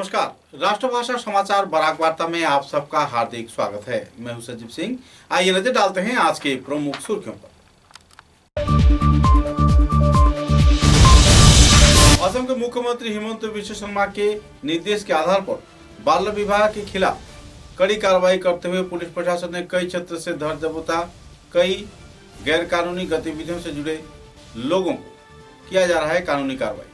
नमस्कार, राष्ट्रभाषा समाचार बराक वार्ता में आप सबका हार्दिक स्वागत है। मैं हूं सजीव सिंह। आइए नजर डालते हैं आज के प्रमुख सुर्खियों पर। असम के मुख्यमंत्री हिमंत बिस्व शर्मा के निर्देश के आधार पर बाल विवाह के खिलाफ कड़ी कार्रवाई करते हुए पुलिस प्रशासन ने कई क्षेत्र से धर दबोता कई गैर कानूनी गतिविधियों से जुड़े लोगों को किया जा रहा है कानूनी कार्रवाई।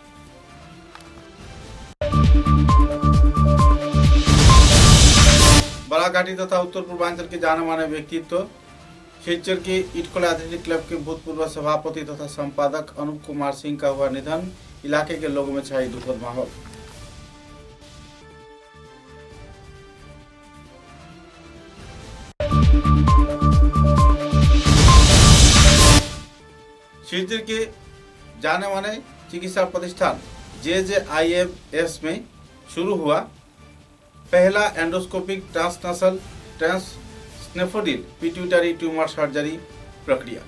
बराकाठी तथा उत्तर पूर्वांचल के जाने माने व्यक्तित्व सिलचर के इटखोला एथलेटिक क्लब के भूतपूर्व सभापति तथा संपादक अनूप कुमार सिंह का हुआ निधन। इलाके के लोगों में छाई दुखद माहौल। सिलचर के जाने माने चिकित्सा प्रतिष्ठान JJIMS में शुरू हुआ पहला एंडोस्कोपिक ट्रांसनसल ट्रांसनेफोडिल पिट्यूटरी ट्यूमर सर्जरी प्रक्रिया।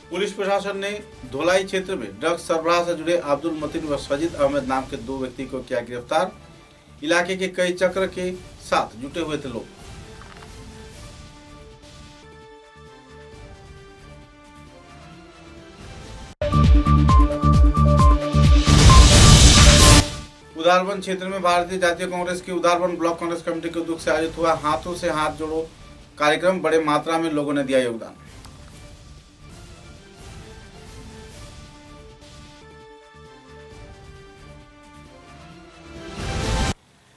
पुलिस प्रशासन ने धोलाई क्षेत्र में ड्रग्स सरबराह से जुड़े अब्दुल मतीन व सजीद अहमद नाम के दो व्यक्ति को किया गिरफ्तार। इलाके के कई चक्र के साथ जुटे हुए थे लोग। उदारबन क्षेत्र में भारतीय जातीय कांग्रेस की उदारबन ब्लॉक कांग्रेस कमेटी के उद्योग से आयोजित हुआ हाथों से हाथ जोड़ो कार्यक्रम। बड़े मात्रा में लोगों ने दिया योगदान।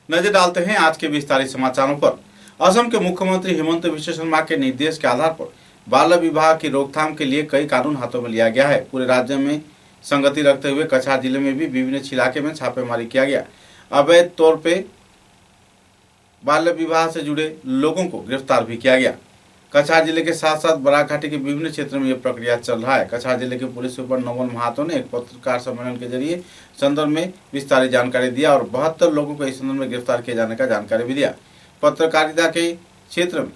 नजर डालते हैं आज के विस्तारित समाचारों पर। असम के मुख्यमंत्री हिमंत बिस्व शर्मा के निर्देश के आधार पर बाल विवाह की रोकथाम के लिए कई कानून हाथों में लिया गया है। पूरे राज्य में संगति रखते हुए कछार जिले में भी विभिन्न इलाके में छापेमारी किया गया। अवैध तौर पे बाल्य विवाह से जुड़े लोगों को गिरफ्तार भी किया गया। कछार जिले के साथ साथ बराकाठी के विभिन्न क्षेत्रों में यह प्रक्रिया चल रहा है। कछार जिले के पुलिस सुपर नवल महातो ने एक पत्रकार सम्मेलन के जरिए संदर्भ में विस्तारित जानकारी दिया और 72 लोगों को इस संदर्भ में गिरफ्तार किए जाने का जानकारी भी दिया। पत्रकारिता के क्षेत्र में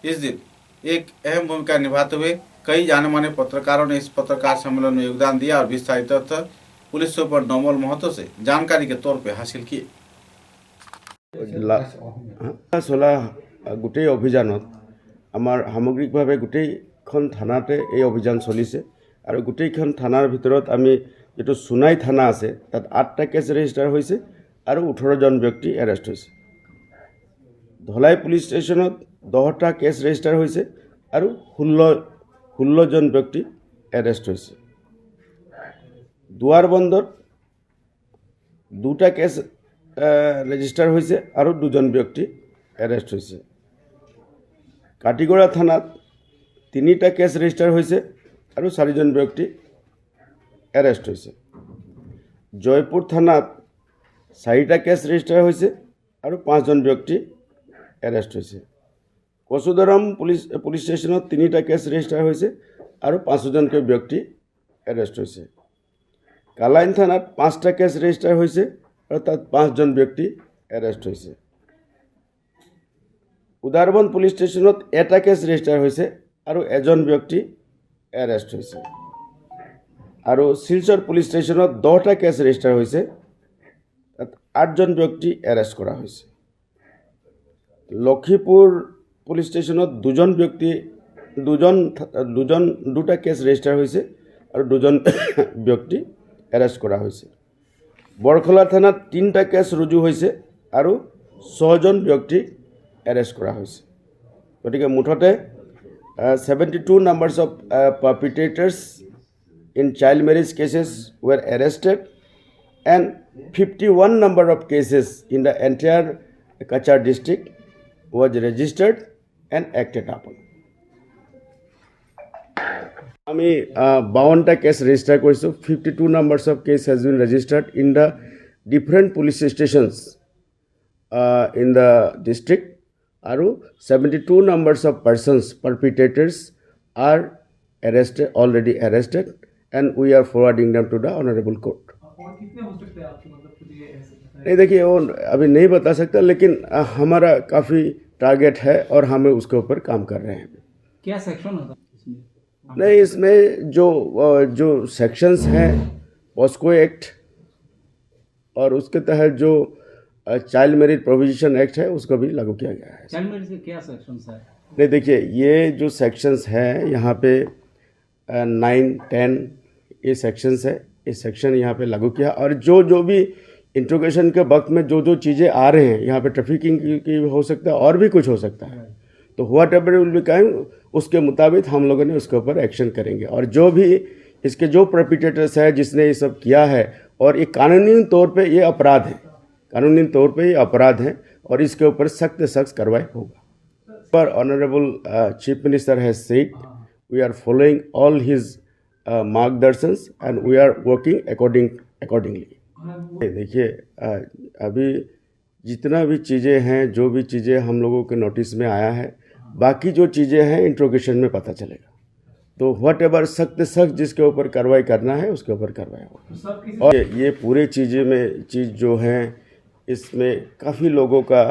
इस दिन एक अहम भूमिका निभाते हुए कई जाने माने पत्रकारों ने इस पत्रकार सम्मेलन में योगदान दिया और विस्तारित तथ्य पुलिस सुपर नवल महतो से जानकारी के तौर पर हासिल किए। 16 गोटे अभियानत आमार सामग्रिकभावे गोटेइखन थानाते এই अभियान चलिছে और गोटेइखन थानार भितरत आमी जेतु सुनाई थाना आछे तात 8टा केस रेजिस्टार होइছে और 18 जन व्यक्ति एरेस्ट होइছে। धलाई पुलिस स्टेशनत 10टा केस रेजिस्टार होइছে और 16 जन व्यक्ति एरेस्ट होइছে। दुआर बंदर 2टा केस रेजिस्टार होइছে और 2 जन व्यक्ति एरेस्ट होइছে। काटीगड़ा थाना 3टा केस रेजिस्टार होइছে और 4 जन व्यक्ति एरेस्ट होइছে। जयपुर थाना 4टा केस रेजिस्टार होइছে और 5 जन व्यक्ति एरेस्ट होइছে। कसुदरम पुलिस स्टेशन 3टा केस रेजिस्टार होइছে और 5 जन के व्यक्ति एरेस्ट होइছে। कालाइन थाना 5टा केस रेजिस्टार होइছে और 5 जन व्यक्ति एरेस्ट होइছে। उदारबन पुलिस स्टेशन 1टा केस रेजिस्टार होइছে और 1 जन व्यक्ति एरेस्ट होइছে। और सिलचर पुलिस स्टेशन 10टा केस रेजिस्टार होइছে 8 जन व्यक्ति एरेस्ट करा होइছে। लखीपुर पुलिस स्टेशन 2 जन व्यक्ति 2टा केस रेजिस्टार होइছে और 2 जन व्यक्ति एरेस्ट करा होइছে। बरखला थाना 3टा केस रुजु होइছে और 6 जन व्यक्ति एरेस्ट करा होइছে। गतिके मुठते 72 numbers of perpetrators in child marriage cases were arrested and 51 number of cases in the entire Kachar district was registered and acted upon. আমি 52টা কেস রেজিস্টার করেছো। 52 numbers of case has been registered in the different police stations in the district. और 72 numbers of persons perpetrators are arrested, already arrested, and we are forwarding them to the honorable court. नहीं देखिए वो अभी नहीं बता सकता, लेकिन हमारा काफ़ी टारगेट है और हमें उसके ऊपर काम कर रहे हैं। क्या सेक्शन होता है इसमें? नहीं, इसमें जो सेक्शंस हैं पॉस्को एक्ट और उसके तहत जो चाइल्ड मैरिज प्रोविजन एक्ट है उसको भी लागू किया गया है। चाइल्ड मैरिज के क्या सेक्शंस है? नहीं, देखिए, ये जो सेक्शंस हैं यहाँ पे 9, 10 ये सेक्शंस है, ये सेक्शन यहाँ पे लागू किया। और जो भी इंट्रोगेशन के वक्त में जो चीज़ें आ रहे हैं यहाँ पे ट्रैफिकिंग की हो सकता है और भी कुछ हो सकता है, तो व्हाट एवर विल बी कम उसके मुताबिक हम लोगों ने उसके ऊपर एक्शन करेंगे। और जो भी इसके जो परपिटेटर्स है जिसने ये सब किया है, और ये कानूनी तौर पे ये अपराध है, कानूनी तौर पे ये अपराध है और इसके ऊपर सख्त से सख्त कार्रवाई होगा। पर honourable chief minister has said we are following all his मार्गदर्शंस and we are working accordingly. देखिए, अभी जितना भी चीज़ें हैं, जो भी चीज़ें हम लोगों के नोटिस में आया है, बाकी जो चीज़ें हैं इंट्रोगेशन में पता चलेगा। तो व्हाट एवर सख्त सख्त जिसके ऊपर कार्रवाई करना है उसके ऊपर कार्रवाई होगा। और ये पूरे चीज़ जो है इसमें काफ़ी लोगों का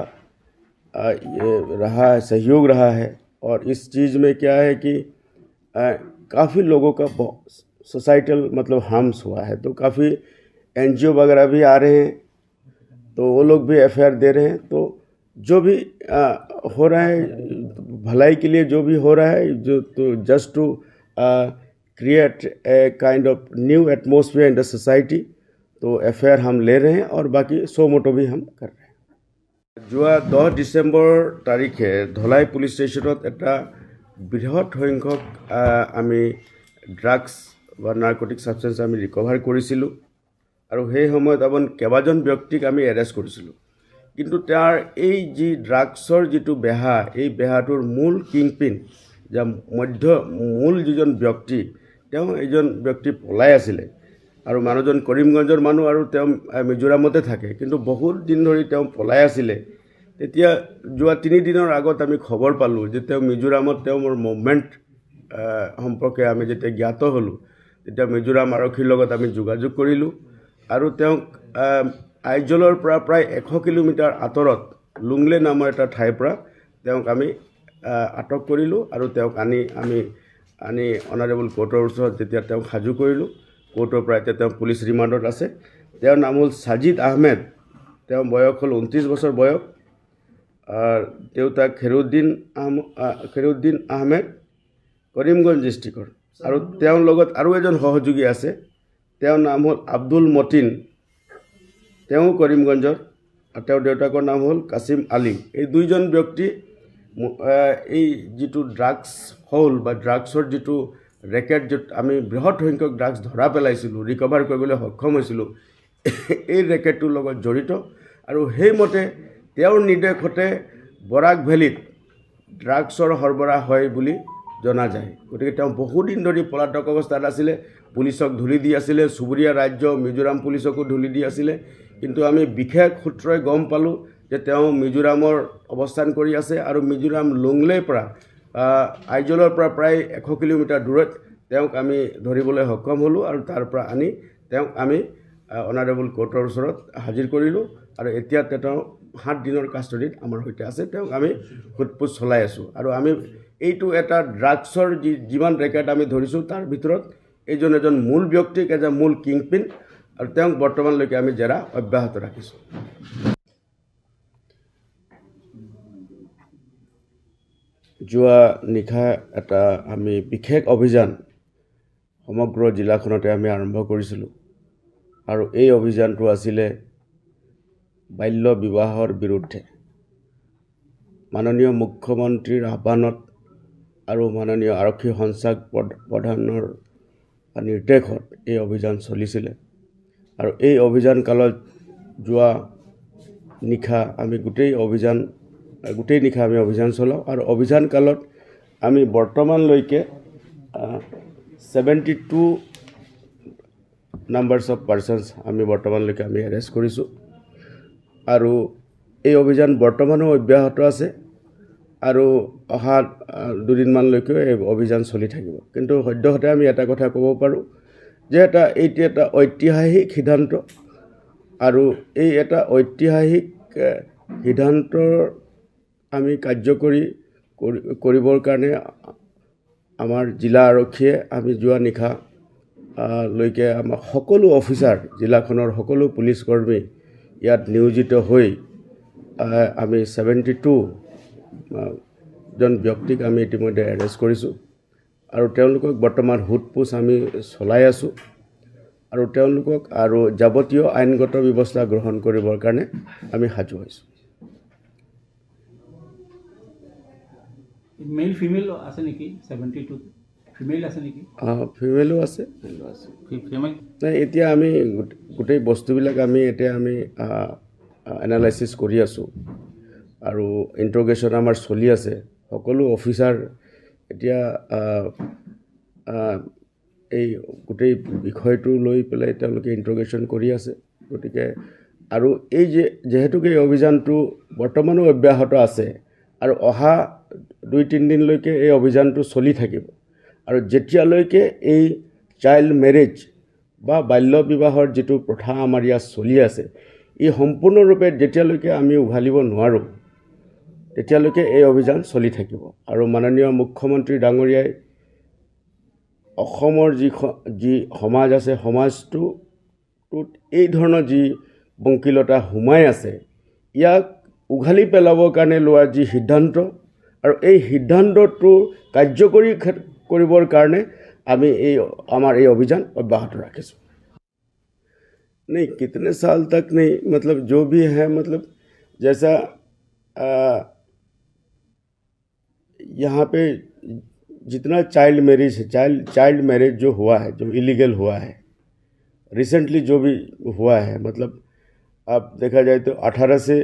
ये रहा है, सहयोग रहा है। और इस चीज़ में क्या है कि काफ़ी लोगों का सोसाइटल मतलब हार्म्स हुआ है, तो काफ़ी NGO वगैरह भी आ रहे हैं, तो वो लोग भी FIR दे रहे हैं। तो जो भी हो रहा है भलाई के लिए, जो भी हो रहा है, जो तो just to create a kind of new atmosphere in the society, तो FIR हम ले रहे हैं और बाकी सो मोटो भी हम कर रहे हैं। जो 10 ডিসেম্বৰ তাৰিখে ধলাই পুলিচ ষ্টেচনত এটা বৃহৎ সংখ্যক আমি ড্ৰাগছ বা নাৰ্কটিক ছাবষ্টেন্স আমি ৰিকভাৰ কৰিছিলোঁ আৰু সেই সময়ত কেইবাজন ব্যক্তিক আমি এৰেষ্ট কৰিছিলোঁ। কিন্তু তাৰ এই যি ড্ৰাগছৰ যিটো বেহা, এই বেহাটোৰ মূল কিংপিন যা মূল যিজন ব্যক্তি, তেওঁ এজন ব্যক্তি পলাই আছিলে আৰু মানুহজন কৰিমগঞ্জৰ মানুহ আৰু তেওঁ মিজোৰামতে থাকে, কিন্তু বহুত দিন ধৰি তেওঁ পলাই আছিলে। তেতিয়া যোৱা 3 দিনৰ আগত আমি খবৰ পালোঁ যে তেওঁ মিজোৰামত তেওঁৰ মুভমেণ্ট সম্পৰ্কে আমি যেতিয়া জ্ঞাত হ'লোঁ, তেতিয়া মিজোৰাম আৰক্ষীৰ লগত আমি যোগাযোগ কৰিলোঁ আৰু তেওঁক আইজলৰ পৰা প্ৰায় 100 কিলোমিটাৰ আঁতৰত লুংলে নামৰ এটা ঠাইৰ পৰা তেওঁক আমি আটক কৰিলোঁ আৰু তেওঁক আনি অনাৰেবল কোৰ্টৰ ওচৰত যেতিয়া তেওঁক সাজু কৰিলোঁ, কোৰ্টৰ পৰা এতিয়া তেওঁ পুলিচ ৰিমাণ্ডত আছে। তেওঁৰ নাম হ'ল ছাজিদ আহমেদ, তেওঁৰ বয়স হ'ল 29 বছৰ বয়স। দেউতাক খেৰুদ্দিন আহমেদ, কৰিমগঞ্জ ডিষ্ট্ৰিক্টৰ। আৰু তেওঁৰ লগত আৰু এজন সহযোগী আছে, তেওঁৰ নাম হ'ল আব্দুল মতিন, তেওঁ কৰিমগঞ্জৰ, আৰু তেওঁৰ দেউতাকৰ নাম হ'ল কাছিম আলী। এই দুইজন ব্যক্তি এই যিটো ড্ৰাগছ হ'ল বা ড্ৰাগছৰ যিটো ৰেকেট, য'ত আমি বৃহৎ সংখ্যক ড্ৰাগছ ধৰা পেলাইছিলোঁ, ৰিকভাৰ কৰিবলৈ সক্ষম হৈছিলোঁ, এই ৰেকেটটোৰ লগত জড়িত। আৰু সেইমতে তেওঁৰ নিৰ্দেশতে বৰাক ভেলীত ড্ৰাগছৰ সৰবৰাহ হয় বুলি জনা যায়। গতিকে তেওঁ বহুদিন ধৰি পলাতক অৱস্থাত আছিলে, পুলিচক ধূলি দি আছিলে, চুবুৰীয়া ৰাজ্য মিজোৰাম পুলিচকো ধূলি দি আছিলে। কিন্তু আমি বিশেষ সূত্ৰই গম পালোঁ যে তেওঁ মিজোৰামৰ অৱস্থান কৰি আছে আৰু মিজোৰাম লুংলেৰ পৰা আইজলৰ পৰা প্ৰায় 100 কিলোমিটাৰ দূৰত তেওঁক আমি ধৰিবলৈ সক্ষম হ'লোঁ আৰু তাৰ পৰা আনি তেওঁক আমি অনাৰেবল কোৰ্টৰ ওচৰত হাজিৰ কৰিলোঁ আৰু এতিয়া তেওঁ 7 দিনৰ কাষ্টডিত আমাৰ সৈতে আছে। তেওঁক আমি সোধপোছ চলাই আছোঁ আৰু আমি এইটো এটা ড্ৰাগছৰ যিমান ৰেকেট আমি ধৰিছোঁ তাৰ ভিতৰত এজন মূল ব্যক্তিক, এজন মূল কিংপিন, আৰু তেওঁক বৰ্তমানলৈকে আমি জেৰা অব্যাহত ৰাখিছোঁ। যোৱা নিশা এটা আমি বিশেষ অভিযান সমগ্ৰ জিলাখনতে আমি আৰম্ভ কৰিছিলোঁ আৰু এই অভিযানটো আছিলে বাল্য বিবাহৰ বিৰুদ্ধে। মাননীয় মুখ্যমন্ত্ৰীৰ আহ্বানত আৰু মাননীয় আৰক্ষী সঞ্চালক প্ৰধানৰ নিৰ্দেশত এই অভিযান চলিছিলে আৰু এই অভিযান কালত যোৱা নিশা আমি গোটেই নিশা আমি অভিযান চলাওঁ আৰু অভিযান কালত আমি বৰ্তমানলৈকে 72 নাম্বাৰছ অফ পাৰ্চনছ আমি বৰ্তমানলৈকে আমি এৰেষ্ট কৰিছোঁ আৰু এই অভিযান বৰ্তমানো অব্যাহত আছে আৰু অহা 2 দিনমানলৈকে এই অভিযান চলি থাকিব। কিন্তু সদ্যহতে আমি এটা কথা ক'ব পাৰোঁ যে এইটো এটা ঐতিহাসিক সিদ্ধান্ত আৰু এই এটা ঐতিহাসিক সিদ্ধান্তৰ আমি কাৰ্যকৰী কৰিবৰ কাৰণে আমাৰ জিলা আৰক্ষীয়ে আমি যোৱা নিশা লৈকে আমাৰ সকলো অফিচাৰ জিলাখনৰ সকলো পুলিচ কৰ্মী ইয়াত নিয়োজিত হৈ আমি 72 জন ব্যক্তিক আমি ইতিমধ্যে এৰেষ্ট কৰিছোঁ আৰু তেওঁলোকক বৰ্তমান সোধপোছ আমি চলাই আছোঁ আৰু তেওঁলোকক আৰু যাৱতীয় আইনগত ব্যৱস্থা গ্ৰহণ কৰিবৰ কাৰণে আমি সাজু হৈছোঁ। মেল ফিমেল আছে নেকি? 72 ফিমেল আছে নেকি? ফিমেলো আছে। ফিমেল নাই, এতিয়া আমি গোটেই বস্তুবিলাক আমি এনালাইচিছ কৰি আছোঁ আৰু ইণ্ট্ৰগেশ্যন আমাৰ চলি আছে। সকলো অফিচাৰ এতিয়া এই গোটেই বিষয়টো লৈ পেলাই তেওঁলোকে ইণ্ট্ৰগেশ্যন কৰি আছে। গতিকে আৰু এই যিহেতুকে এই অভিযানটো বৰ্তমানো অব্যাহত আছে আৰু অহা 2-3 দিনলৈকে এই অভিযানটো চলি থাকিব আৰু যেতিয়ালৈকে এই চাইল্ড মেৰেজ বা বাল্য বিবাহৰ যিটো প্ৰথা আমাৰ ইয়াত চলি আছে ই সম্পূৰ্ণৰূপে যেতিয়ালৈকে আমি উঘালিব নোৱাৰোঁ তেতিয়ালৈকে এই অভিযান চলি থাকিব। আৰু মাননীয় মুখ্যমন্ত্ৰী ডাঙৰীয়াই অসমৰ যি সমাজ আছে সমাজটোত এই ধৰণৰ যি বংকিলতা সোমাই আছে ইয়াক উঘালি পেলাবৰ কাৰণে লোৱা যি সিদ্ধান্ত আৰু এই সিদ্ধান্তটো কাৰ্যকৰী কৰিবৰ কাৰণে আমি আমাৰ এই অভিযান অব্যাহত ৰাখিছোঁ। नहीं, कितने साल तक नहीं, मतलब जो भी है, मतलब जैसा यहाँ पे जितना चाइल्ड मैरिज है, चाइल्ड मैरिज जो हुआ है, जो इलीगल हुआ है रिसेंटली, जो भी हुआ है, मतलब आप देखा जाए तो 18 से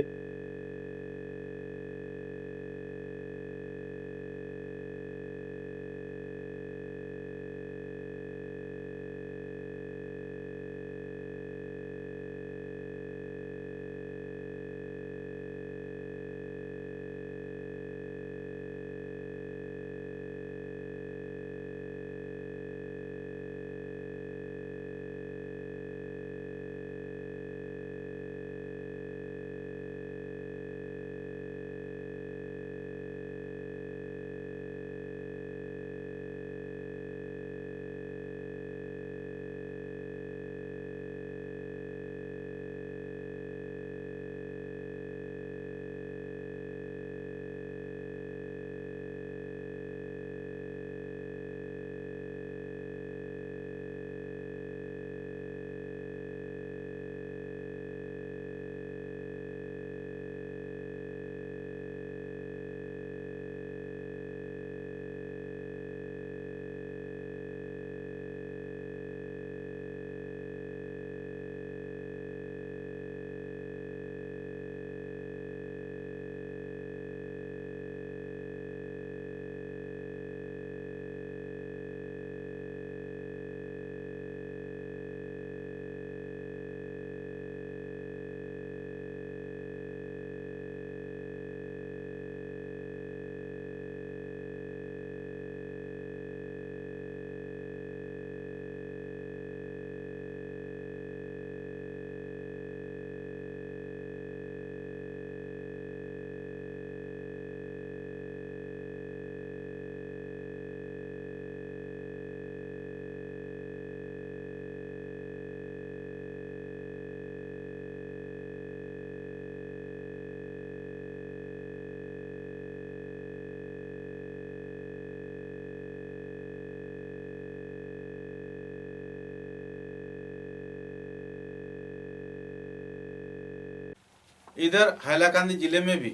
इधर हैलाकांदी जिले में भी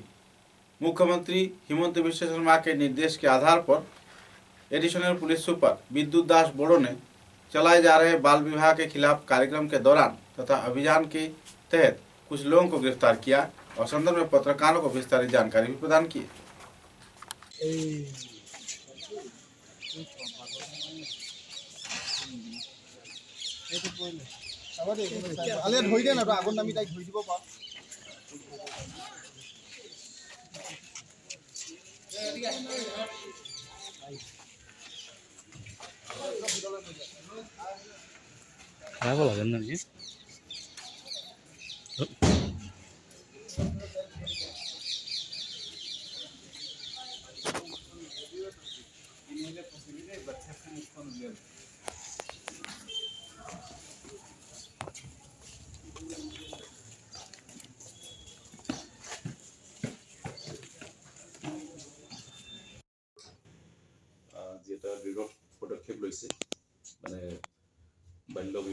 मुख्यमंत्री हिमंत बिश्व शर्मा के निर्देश के आधार पर एडिशनल पुलिस सुपर विद्युत दास बोड़ो ने चलाए जा रहे बाल विवाह के खिलाफ कार्यक्रम के दौरान तथा अभियान के तहत कुछ लोगों को गिरफ्तार किया और संदर्भ में पत्रकारों को विस्तारित जानकारी भी प्रदान की। খারাপ লাগে না কি?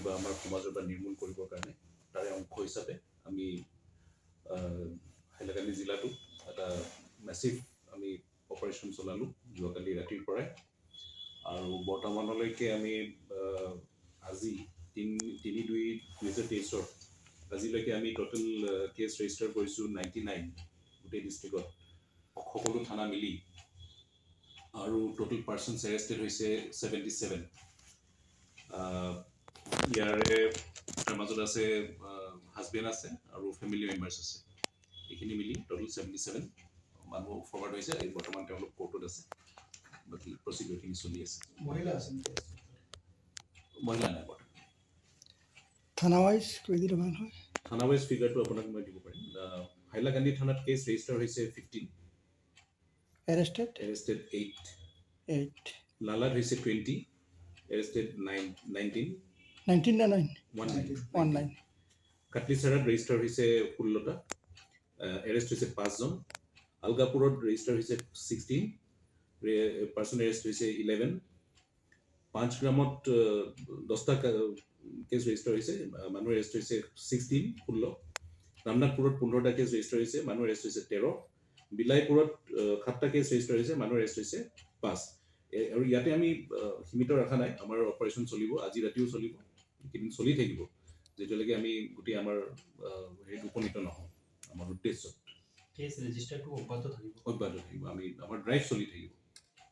বা আমাৰ সমাজৰ পৰা নিৰ্মূল কৰিবৰ কাৰণে তাৰে অংশ হিচাপে আমি হাইলাকান্দি জিলাটো এটা মেচিভ আমি অপাৰেশ্যন চলালোঁ যোৱাকালি ৰাতিৰ পৰাই আৰু বৰ্তমানলৈকে আমি আজি 3/2/2023 আজিলৈকে আমি টোটেল কেছ ৰেজিষ্টাৰ কৰিছোঁ 99 গোটেই ডিষ্ট্ৰিক্টত সকলো থানা মিলি আৰু টোটেল পাৰ্চনছ এৰেষ্টেড হৈছে 77 ইয়াৰে তাৰ মাজত আছে হাজবেণ্ড আছে আৰু ফেমিলি মেম্বাৰ্ছ আছে এইখিনি মিলি টোটেল 77 মানুহ ফৰৱাৰ্ড হৈছে এই বৰ্তমান তেওঁলোক কোৰ্টত আছে বাকী প্ৰচিডিউৰখিনি চলি আছে মহিলা নাই বৰ্তমান থানা ৱাইজ কৈ দিলে ভাল হয় থানা ৱাইজ ফিগাৰটো আপোনাক মই দিব পাৰিম হাইলাকান্দি থানাত কেছ ৰেজিষ্টাৰ হৈছে 15 এৰেষ্টেড 8 লালাত হৈছে 20 এৰেষ্টেড 19 কাটলিচাৰাত ৰেজিষ্টাৰ হৈছে 16টা এৰেষ্ট হৈছে 5 জন আলগাপুৰত ৰেজিষ্টাৰ হৈছে 16 পাৰ্চন এৰেষ্ট হৈছে 11 5 গ্ৰামত 10টা কেছ ৰেজিষ্টাৰ হৈছে মানুহ এৰেষ্ট হৈছে 16 ৰামনাথপুৰত 15টা কেছ ৰেজিষ্টাৰ হৈছে মানুহ এৰেষ্ট হৈছে 13 বিলাইপুৰত 7টা কেছ ৰেজিষ্টাৰ হৈছে মানুহ এৰেষ্ট হৈছে 5 আৰু ইয়াতে আমি সীমিত ৰখা নাই আমাৰ অপাৰেশ্যন চলিব আজি ৰাতিও চলিব এইকেইদিন চলি থাকিব যেতিয়ালৈকে আমি গোটেই আমাৰ হেৰিত উপনীত নহওঁ আমাৰ উদ্দেশ্যত কেছ ৰেজিষ্টাৰটো অব্যাহত থাকিব আমি আমাৰ ড্ৰাইভ চলি থাকিব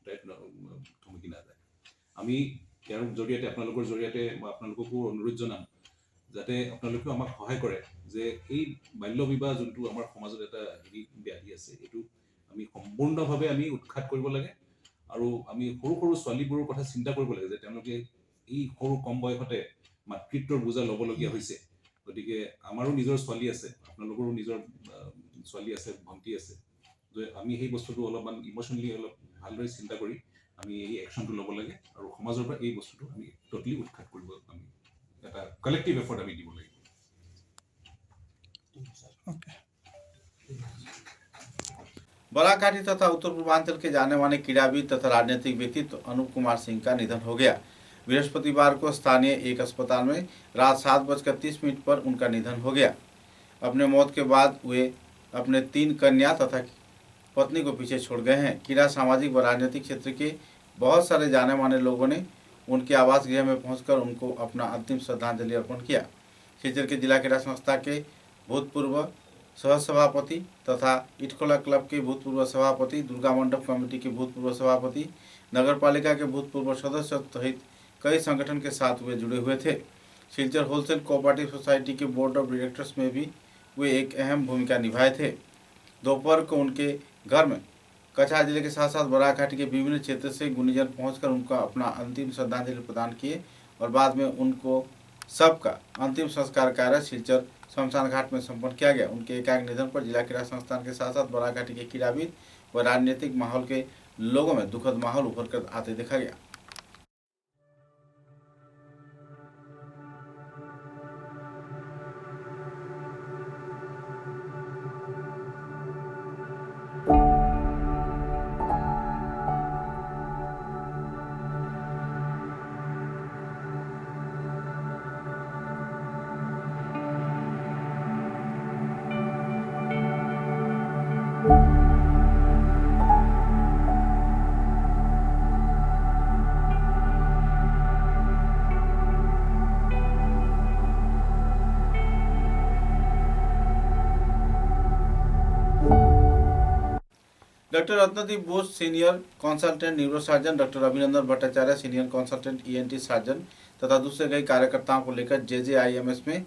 ড্ৰাইভ থমকি নাযায় আমি ইয়াৰ জৰিয়তে আপোনালোকৰ জৰিয়তে মই আপোনালোককো অনুৰোধ জনাম যাতে আপোনালোকেও আমাক সহায় কৰে যে এই বাল্য বিবাহ যোনটো আমাৰ সমাজত এটা হেৰি ব্যাধি আছে এইটো আমি সম্পূৰ্ণভাৱে আমি উৎখাত কৰিব লাগে আৰু আমি সৰু সৰু ছোৱালীবোৰৰ কথা চিন্তা কৰিব লাগে যে তেওঁলোকে এই সৰু কম বয়সতে মাতৃত্বৰ বোজা ল'বলগীয়া হৈছে গতিকে আমাৰো নিজৰ ছোৱালী আছে আপোনালোকৰো নিজৰ ছোৱালী আছে ভণ্টি আছে যে আমি সেই বস্তুটো অলপমান ইমোশ্যনেলি অলপ ভালদৰে চিন্তা কৰি আমি এই একশ্যনটো ল'ব লাগে আৰু সমাজৰ পৰা এই বস্তুটো আমি টোটেলি উৎখাত কৰিব আমি এটা কালেক্টিভ এফৰ্ট আমি দিব লাগিব बराकाठी तथा उत्तर पूर्वांचल के जाने माने क्रीड़ाविद तथा राजनीतिक व्यक्तित्व अनूप कुमार सिंह का निधन हो गया। बृहस्पतिवार को स्थानीय एक अस्पताल में रात 7:30 पर उनका निधन हो गया। अपने मौत के बाद वे अपने 3 कन्या तथा पत्नी को पीछे छोड़ गए हैं। क्रीड़ा सामाजिक व राजनीतिक क्षेत्र के बहुत सारे जाने माने लोगों ने उनके आवास गृह में पहुंचकर उनको अपना अंतिम श्रद्धांजलि अर्पण किया। सिलचर के जिला क्रीड़ा संस्था के भूतपूर्व सहसभापति तथा इटखोला क्लब के भूतपूर्व सभापति, दुर्गा मंडप कमेटी के भूतपूर्व सभापति, नगरपालिका के भूतपूर्व सदस्य सहित कई संगठन के साथ वे जुड़े हुए थे। सिलचर होलसेल कोऑपरेटिव सोसाइटी के बोर्ड ऑफ डायरेक्टर्स में भी वे एक अहम भूमिका निभाए थे। दोपहर को उनके घर में कछार जिले के साथ साथ बराकाठी के विभिन्न क्षेत्र से गुनीजन पहुंचकर उनका अपना अंतिम श्रद्धांजलि प्रदान किए और बाद में उनको सबका अंतिम संस्कार कार्य सिलचर शमशान घाट में संपन्न किया गया। उनके एकाएक निधन पर जिला क्रीड़ा संस्थान के साथ साथ बराकाठी के क्रीड़ाविद व राजनीतिक माहौल के लोगों में दुखद माहौल उभर कर आते देखा गया। Doctor Ratnadeep Bose senior consultant neurosurgeon, doctor Abhinandan Bhattacharya senior consultant ENT surgeon तथा दूसरे कई कार्यकर्ताओं को लेकर जेजेआईएमएस में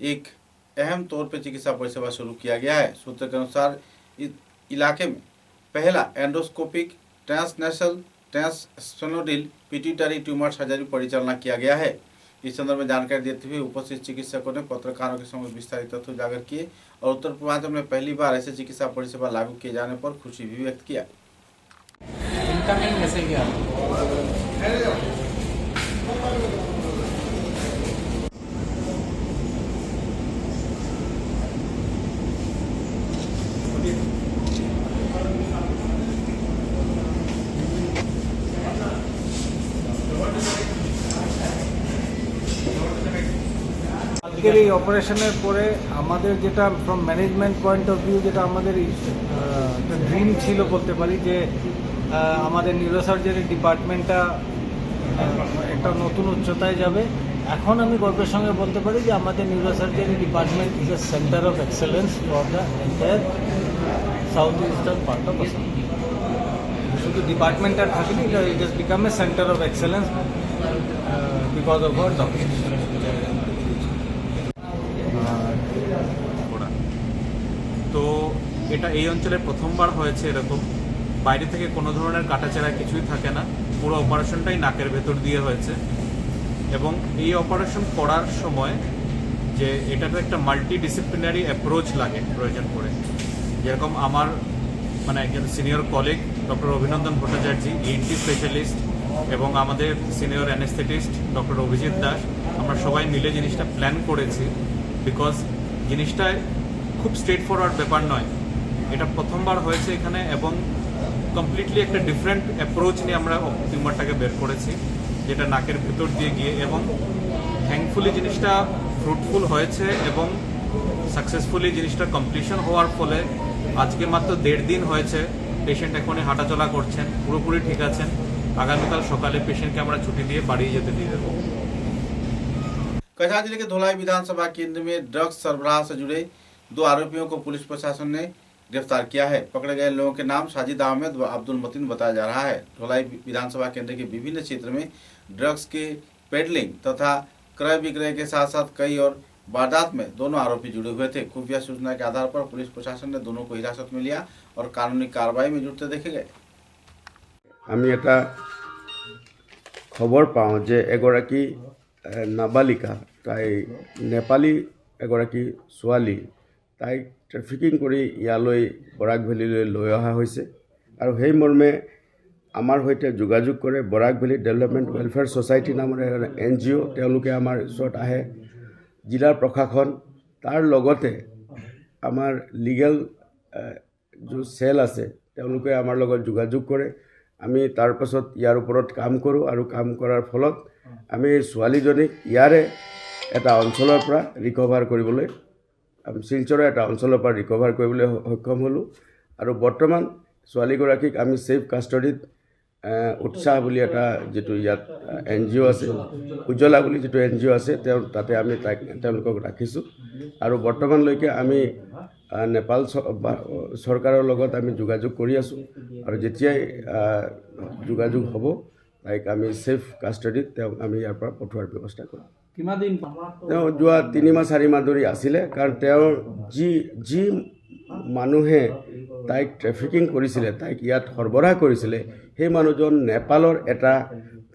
एक अहम तौर पर चिकित्सा परिसेवा शुरू किया गया है। सूत्र के अनुसार इस इलाके में पहला endoscopic transnasal transsphenoidal pituitary tumour surgery परिचालना किया गया है। इस संदर्भ में जानकारी देते हुए उपस्थित चिकित्सकों ने पत्रकारों के समक्ष विस्तारित तथ्य उजागर किए और उत्तर पूर्वांचल में पहली बार ऐसे चिकित्सा परिसेवा लागू किए जाने पर खुशी भी व्यक्त किया। इनकमिंग कैसे किया আজকের এই অপারেশনের পরে আমাদের যেটা from management point of view যেটা আমাদের একটা ড্রিম ছিল বলতে পারি যে আমাদের নিউরোসার্জারি ডিপার্টমেন্টটা একটা নতুন উচ্চতায় যাবে। এখন আমি গর্বের সঙ্গে বলতে পারি যে আমাদের neurosurgery department is a centre of excellence for the entire south eastern part of Assam. শুধু ডিপার্টমেন্ট আর থাকেনি, it has become a centre of excellence because of our doctor. তো এটা এই অঞ্চলে প্রথমবার হয়েছে এরকম, বাইরে থেকে কোনো ধরনের কাটাছেঁড়া কিছুই থাকে না, পুরো অপারেশনটাই নাকের ভেতর দিয়ে হয়েছে। এবং এই অপারেশন করার সময় যে এটাতে একটা মাল্টিডিসিপ্লিনারি অ্যাপ্রোচ লাগে প্রয়োজন পড়ে, যেরকম আমার মানে একজন সিনিয়র কলিগ ডক্টর অভিনন্দন ভট্টাচার্য ENT স্পেশালিস্ট এবং আমাদের senior anaesthetist doctor Abhijit Das, আমরা সবাই মিলে জিনিসটা প্ল্যান করেছি। বিকজ জিনিসটা খুব স্ট্রেট ফরওয়ার্ড ব্যাপার নয়, এটা প্রথমবার হয়েছে এখানে এবং কমপ্লিটলি একটা ডিফারেন্ট অ্যাপ্রোচ নিয়ে আমরা টিউমারটাকে বের করেছি, যেটা নাকের ভেতর দিয়ে গিয়ে, এবং থ্যাঙ্কফুলি জিনিসটা ফ্রুটফুল হয়েছে এবং সাকসেসফুলি জিনিসটা কমপ্লিশন হওয়ার ফলে আজকে মাত্র 1.5 দিন হয়েছে, পেশেন্ট এখনই হাঁটাচলা করছেন, পুরোপুরি ঠিক আছেন। আগামীকাল সকালে পেশেন্টকে আমরা ছুটি দিয়ে বাড়ি যেতে দিয়ে দেবো। कटिहार जिले के धोलाई विधानसभा केंद्र में ड्रग्स सरबराह से जुड़े 2 आरोपियों को पुलिस प्रशासन ने गिरफ्तार किया है। पकड़े गए लोगों के नाम साजिद अहमद व अब्दुल मतीन बताया जा रहा है। धोलाई विधानसभा केंद्र के विभिन्न क्षेत्र में ड्रग्स के पेडलिंग तथा क्रय विक्रय के साथ साथ कई और वारदात में दोनों आरोपी जुड़े हुए थे। खुफिया सूचना के आधार पर पुलिस प्रशासन ने दोनों को हिरासत में लिया और कानूनी कार्रवाई में जुटते देखे गए। আমি এটা খবৰ পাওঁ যে এগৰাকী নাবালিকা, তাই নেপালী এগৰাকী ছোৱালী, তাইক ট্ৰেফিকিং কৰি ইয়ালৈ বৰাক ভেলীলৈ লৈ অহা হৈছে আৰু সেই মৰ্মে আমাৰ সৈতে যোগাযোগ কৰে Barak valley development welfare society নামৰ NGO, তেওঁলোকে আমাৰ ওচৰত আহে, জিলাৰ প্ৰশাসন, তাৰ লগতে আমাৰ লিগেল जो सेल আছে তেওঁলোকে আমাৰ লগত যোগাযোগ কৰে। আমি তাৰ পাছত ইয়াৰ ওপৰত কাম কৰোঁ আৰু কাম কৰাৰ ফলত আমি ছোৱালীজনীক ইয়াৰে এটা অঞ্চলৰ পৰা ৰিকভাৰ কৰিবলৈ, শিলচৰৰ এটা অঞ্চলৰ পৰা ৰিকভাৰ কৰিবলৈ সক্ষম হ'লোঁ আৰু বৰ্তমান ছোৱালীগৰাকীক আমি ছেফ কাষ্টডিত উৎসাহ বুলি এটা যিটো ইয়াত NGO আছে, উজ্জ্বলা বুলি যিটো NGO আছে, তাতে আমি তেওঁলোকক ৰাখিছোঁ আৰু বৰ্তমানলৈকে আমি নেপাল চৰকাৰৰ লগত আমি যোগাযোগ কৰি আছোঁ আৰু যেতিয়াই যোগাযোগ হ'ব তাইক আমি ছেফ কাষ্টডিত তেওঁক আমি ইয়াৰ পৰা পঠোৱাৰ ব্যৱস্থা কৰিম। তেওঁ যোৱা 3 মাহ 4 মাহ ধৰি আছিলে, কাৰণ তেওঁৰ যি মানুহে তাইক ট্ৰেফিকিং কৰিছিলে, তাইক ইয়াত সৰবৰাহ কৰিছিলে, সেই মানুহজন নেপালৰ এটা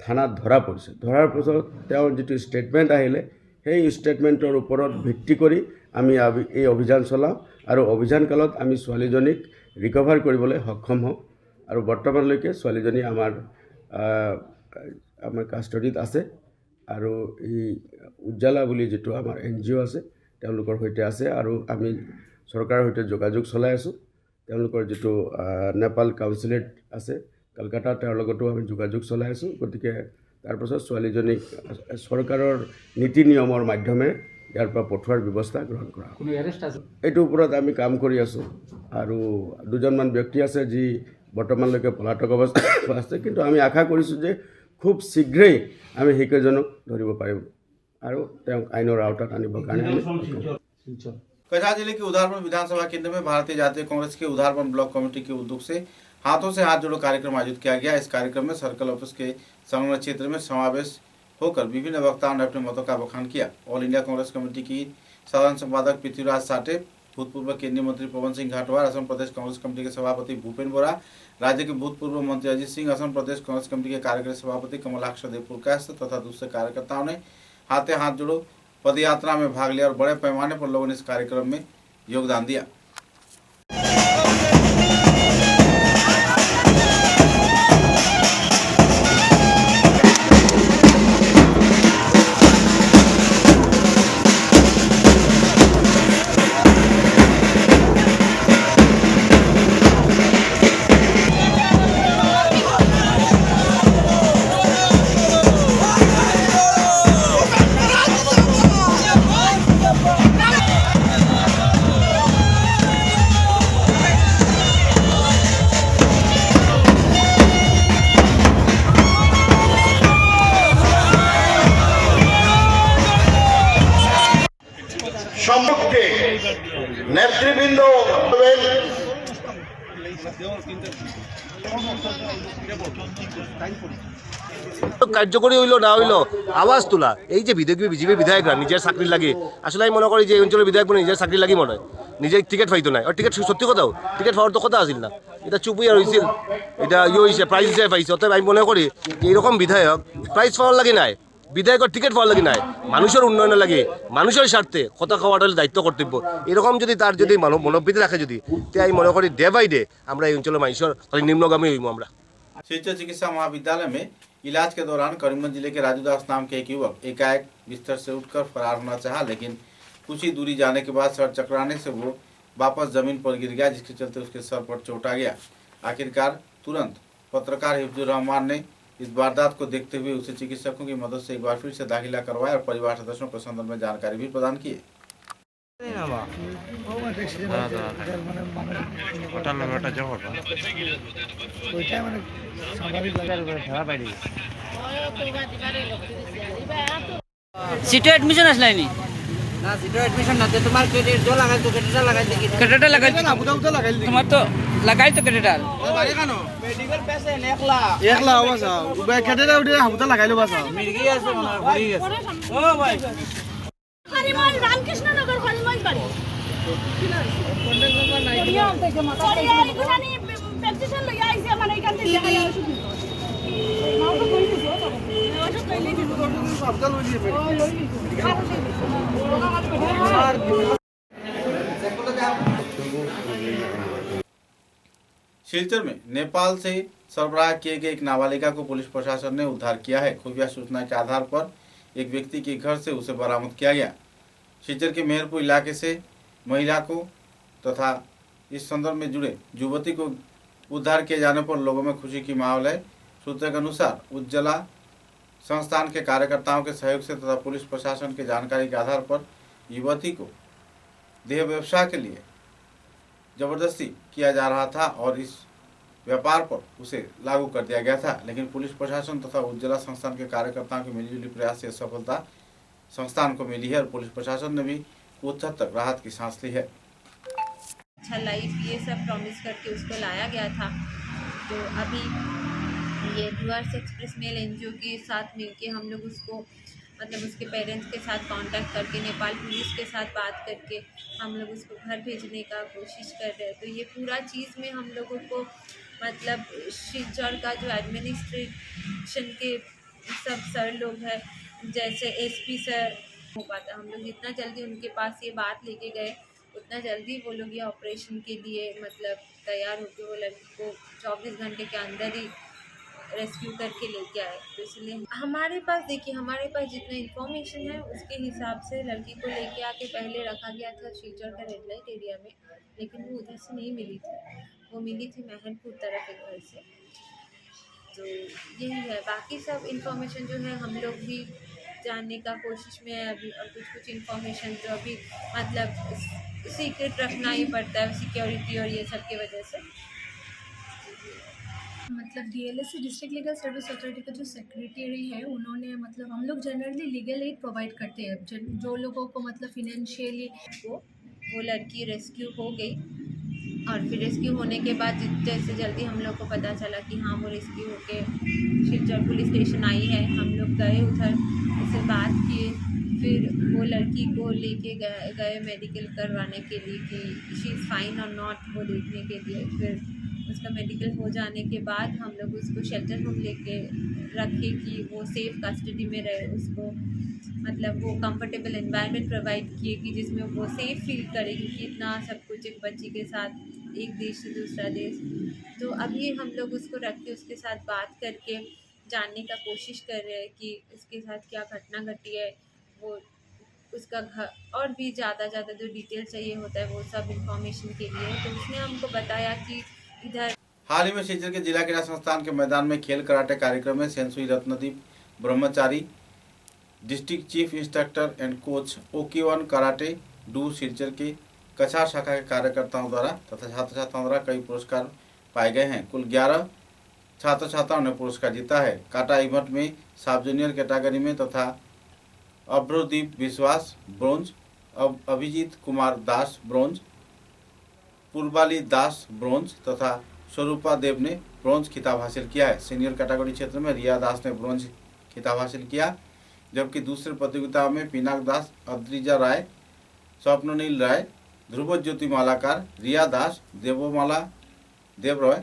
থানাত ধৰা পৰিছে। ধৰাৰ পাছত তেওঁৰ যিটো ষ্টেটমেণ্ট আহিলে, সেই ষ্টেটমেণ্টৰ ওপৰত ভিত্তি কৰি আমি এই অভিযান চলাওঁ আৰু অভিযানকালত আমি ছোৱালীজনীক ৰিকভাৰ কৰিবলৈ সক্ষম হওঁ আৰু বৰ্তমানলৈকে ছোৱালীজনী আমাৰ কাষ্টডিত আছে আৰু এই উজ্জ্বলা বুলি যিটো আমাৰ NGO আছে তেওঁলোকৰ সৈতে আছে আৰু আমি চৰকাৰৰ সৈতে যোগাযোগ চলাই আছোঁ। তেওঁলোকৰ যিটো নেপাল কাউন্সিলেট আছে কলকাতা, তেওঁৰ লগতো আমি যোগাযোগ চলাই আছোঁ। গতিকে তাৰপাছত ছোৱালীজনীক চৰকাৰৰ নীতি নিয়মৰ মাধ্যমেৰে ইয়াৰ পৰা পঠোৱাৰ ব্যৱস্থা গ্ৰহণ কৰা হ'ব। এইটোৰ ওপৰত আমি কাম কৰি আছোঁ আৰু 2জনমান ব্যক্তি আছে যি বৰ্তমানলৈকে পলাতক অৱস্থাত আছে, কিন্তু আমি আশা কৰিছোঁ যে খুব শীঘ্ৰেই আমি সেইকেইজনক ধৰিব পাৰিম আৰু তেওঁক আইনৰ আওতাত আনিবৰ কাৰণে আমি कटिहार जिले के उधारवन विधानसभा केंद्र में भारतीय जातीय कांग्रेस के उधारवन ब्लॉक कमेटी के उद्योग से हाथों से हाथ जोड़ो कार्यक्रम आयोजित किया गया। इस कार्यक्रम में सर्कल ऑफिस के संलग्न क्षेत्र में समावेश होकर विभिन्न वक्ताओं ने अपने मतों का बखान किया। ऑल इंडिया कांग्रेस कमेटी की साधारण संपादक पृथ्वीराज साटे, भूतपूर्व केंद्रीय मंत्री पवन सिंह घाटवार, असम प्रदेश कांग्रेस कमेटी के सभापति भूपेन बोरा, राज्य के भूतपूर्व मंत्री अजीत सिंह, असम प्रदेश कांग्रेस कमेटी के कार्यकारी सभापति कमलाक्ष देवपुरकाश तथा दूसरे कार्यकर्ताओं ने हाथे हाथ जोड़ो पदयात्रा में भाग लिया और बड़े पैमाने पर लोगों ने इस कार्यक्रम में योगदान दिया। সম্মুখে নেতৃবৃন্দ কার্যকরী হইলো না হইলো আওয়াজ তোলা। এই যে বিজেপি বিধায়করা নিজের চাকরি লাগে, আসলে আমি মনে করি যে এই অঞ্চলের বিধায়ক নিজের চাকরি লাগি মনে হয়, নিজের টিকিট পাইতো নাই। আর টিকিট সত্যি কথাও টিকিট পাওয়ার তো কথা আসিল না, এটা চুপই আর হয়েছিল, এটা হয়েছে প্রাইজ হিসেবে পাইছে। অতএব আমি মনে করি যে এইরকম বিধায়ক প্রাইজ পাওয়ার লাগে নাই, বিধায়কের টিকিট পাওয়ার লাগে নাই, মানুষের উন্নয়নের লাগে, মানুষের স্বার্থে কথা খাওয়াটা দায়িত্ব কর্তব্য। এরকম যদি তার যদি মনোবৃত্তি রাখে যদি, তাই আমি মনে করি ডে বাই ডে আমরা এই অঞ্চলের মানুষের খালি নিম্নগামী হইব। আমরা शिलचर चिकित्सा महाविद्यालय में इलाज के दौरान करीमगंज जिले के राजू दास नाम के एक युवक एकाएक बिस्तर से उठकर फरार होना चाहा, लेकिन कुछ ही दूरी जाने के बाद सर चकराने से वो वापस जमीन पर गिर गया, जिसके चलते उसके सर पर चोट आ गया। आखिरकार तुरंत पत्रकार हिफ्जुर रहमान ने इस वारदात को देखते हुए उसे चिकित्सकों की मदद से एक बार फिर से दाखिला करवाया और परिवार सदस्यों को संदर्भ में जानकारी भी प्रदान की। সিটে এডমিশন আসলাইনি না, সিটে এডমিশন না, তোমার ক্রেডিট जो लगाई तो क्रेडिट लगाई देखी क्रेडिट लगाई ना, बुदा लगाई তোমার তো लगाई तो क्रेडिट बारे कानो मेडिकल पैसे 1 लाख बस उबे क्रेडिट उडे बुदा लगाइलो बस मिर्गी আছে মনে হয় ভরি গেছে। ও ভাই হরিমান রামকৃষ্ণ নগর হরিমান বাড়ি কন্টাক্ট নাম্বার নাই দিয়া থেকে মাথা এখানে পেটিশন লই আইছে মানে এখান থেকে দেখা যায় শুধু নাও তো কই দিছো তো ওটা কইলে দিছো সবটা লই দিয়ে शिलचर में नेपाल से सरबराह किए गए एक नाबालिगा को पुलिस प्रशासन ने उद्धार किया है। खुफिया सूचना के आधार पर एक व्यक्ति के घर से उसे बरामद किया गया। शिलचर के मेहरपुर इलाके से महिला को तथा इस संदर्भ में जुड़े युवती को उद्धार किए जाने पर लोगों में खुशी की माहौल है। सूत्रों के अनुसार उज्ज्वला संस्थान के कार्यकर्ताओं के सहयोग से तथा पुलिस प्रशासन की जानकारी के आधार पर युवती को देह व्यवसाय के लिए जबरदस्ती किया जा रहा था और इस व्यापार पर उसे लागू कर दिया गया था, लेकिन पुलिस प्रशासन तथा उज्ज्वला संस्थान के कार्यकर्ताओं के मिलीजुली प्रयास से सफलता संस्थान को मिली है और पुलिस प्रशासन ने भी कुछ हद तक राहत की सांस ली है। अच्छा लाइफ ये सब प्रॉमिस करके उसको लाया गया था। तो अभी ये डुअर्स एक्सप्रेस मेल एनजीओ के साथ मिलके हम लोग उसको मतलब उसके पेरेंट्स के साथ कांटेक्ट करके नेपाल पुलिस के साथ बात करके हम लोग उसको घर भेजने का कोशिश कर रहे हैं। तो ये पूरा चीज़ में हम लोगों को मतलब शिलचर का जो एडमिनिस्ट्रेशन के सब सर लोग हैं, जैसे एसपी सर हो पाता, हम लोग जितना जल्दी उनके पास ये बात लेके गए उतना जल्दी वो लोग ये ऑपरेशन के लिए मतलब तैयार होकर वो लड़की को 24 घंटे के अंदर ही रेस्क्यू करके लेके आए। तो इसलिए हमारे पास देखिए, हमारे पास जितना इन्फॉर्मेशन है उसके हिसाब से लड़की को लेके आके पहले रखा गया था शिलचर का रेड लाइट एरिया में, लेकिन वो उधर से नहीं मिली थी, वो मिली थी महनपुर तरफ एक घर से। तो यही है, बाकी सब इन्फॉर्मेशन जो है हम लोग भी जानने का कोशिश में है अभी, और कुछ इन्फॉर्मेशन जो अभी मतलब सीक्रेट रखना ही पड़ता है सिक्योरिटी और ये सब की वजह से। मतलब डीएलएससी डिस्ट्रिक्ट लीगल सर्विस अथॉरिटी का जो सेक्रेटरी है उन्होंने मतलब हम लोग जनरली लीगल एड प्रोवाइड करते हैं जो लोगों को मतलब फिनेंशियली। वो लड़की रेस्क्यू हो गई और फिर रेस्क्यू होने के बाद जैसे जल्दी हम लोग को पता चला कि हाँ वो रेस्क्यू होके शिलचर पुलिस स्टेशन आई है, हम लोग गए उधर, उससे बात किए, फिर वो लड़की को लेके गए मेडिकल करवाने के लिए कि शी इज़ फाइन और नॉट, वो देखने के लिए। फिर उसका मेडिकल हो जाने के बाद हम लोग उसको शेल्टर होम लेके रखे कि वो सेफ़ कस्टडी में रहे, उसको मतलब वो कंफर्टेबल एनवायरनमेंट प्रोवाइड किए कि जिसमें वो सेफ़ फील करे, क्योंकि इतना सब कुछ एक बच्ची के साथ एक देश से दूसरा देश। तो अभी हम लोग उसको रख के उसके साथ बात करके जानने का कोशिश कर रहे हैं कि उसके साथ क्या घटना घटी है, वो उसका घर और भी ज़्यादा जो डिटेल चाहिए होता है वो सब इन्फॉर्मेशन के लिए। तो उसने हमको बताया कि इधर हाल ही में शिलचर के जिला क्रीड़ा संस्थान के मैदान में खेल कराटे कार्यक्रम में sensei Ratnadeep Brahmachari, district chief instructor and coach ओके1 कराटे डू शिलचर के कछार शाखा के कार्यकर्ताओं द्वारा तथा छात्र छात्राओं द्वारा कई पुरस्कार पाए गए हैं। कुल 11 छात्र छात्राओं ने पुरस्कार जीता है। काटा इवेंट में सब जूनियर कैटेगरी में तथा अभ्रदीप विश्वास ब्रोंज, अभिजीत कुमार दास ब्रोंज, पूर्वाली दास ब्रोंज तथा स्वरूपा देव ने ब्रोंज खिताब हासिल किया है। सीनियर कैटेगरी क्षेत्र में रिया दास ने ब्रोंज खिताब हासिल किया, जबकि दूसरे प्रतियोगिता में पिनाक दास, अद्रिजा राय, स्वप्ननील राय, ध्रुव ज्योति मालाकार, रिया दास, देवोमाला देवरॉय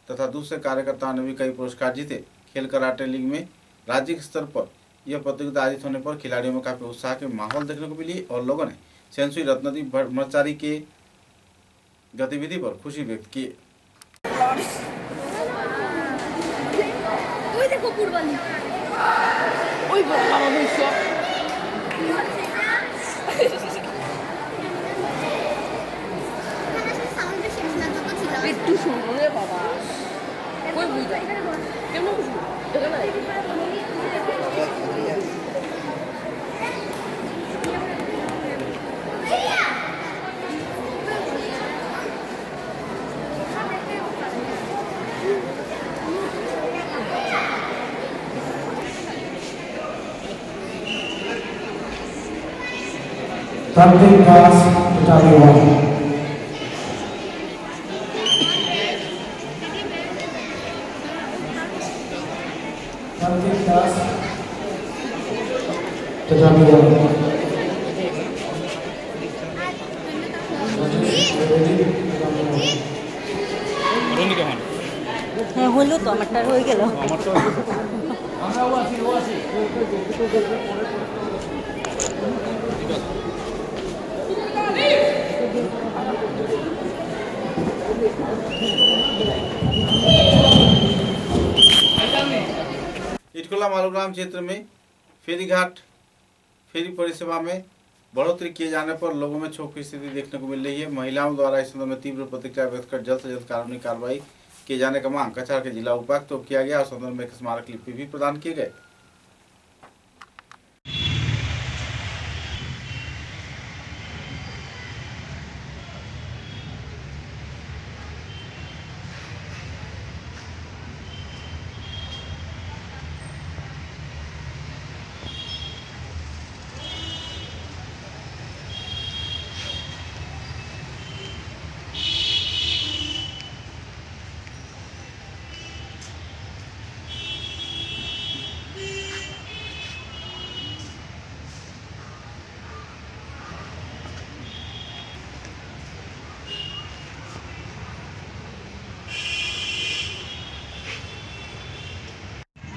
तथा दूसरे कार्यकर्ताओं ने भी कई पुरस्कार जीते। खेल कराटे लीग में राज्य स्तर पर यह प्रतियोगिता आयोजित होने पर खिलाड़ियों में काफी उत्साह के माहौल देखने को मिली और लोगों ने सेंसुई रत्नदीप ब्रह्मचारी के गतिविधि पर खुशी व्यक्त की। একটু শুনবো রে বাবা, কই বুঝাই কেমন বুঝবো Something class to tell you one. Something class to tell you one. হ্যাঁ হলো তো, আমারটা হয়ে গেল। इटखोला मालूग्राम क्षेत्र में फेरीघाट फेरी परिसेवा में बढ़ोतरी किए जाने पर लोगों में क्षोभ की स्थिति देखने को मिल रही है। महिलाओं द्वारा इस संदर्भ में तीव्र प्रतिक्रिया व्यक्त कर जल्द से जल्द कानूनी कार्रवाई किए जाने का मांग कछार के जिला उपायुक्त को किया गया और संदर्भ में एक स्मारक लिपि भी प्रदान किए गए।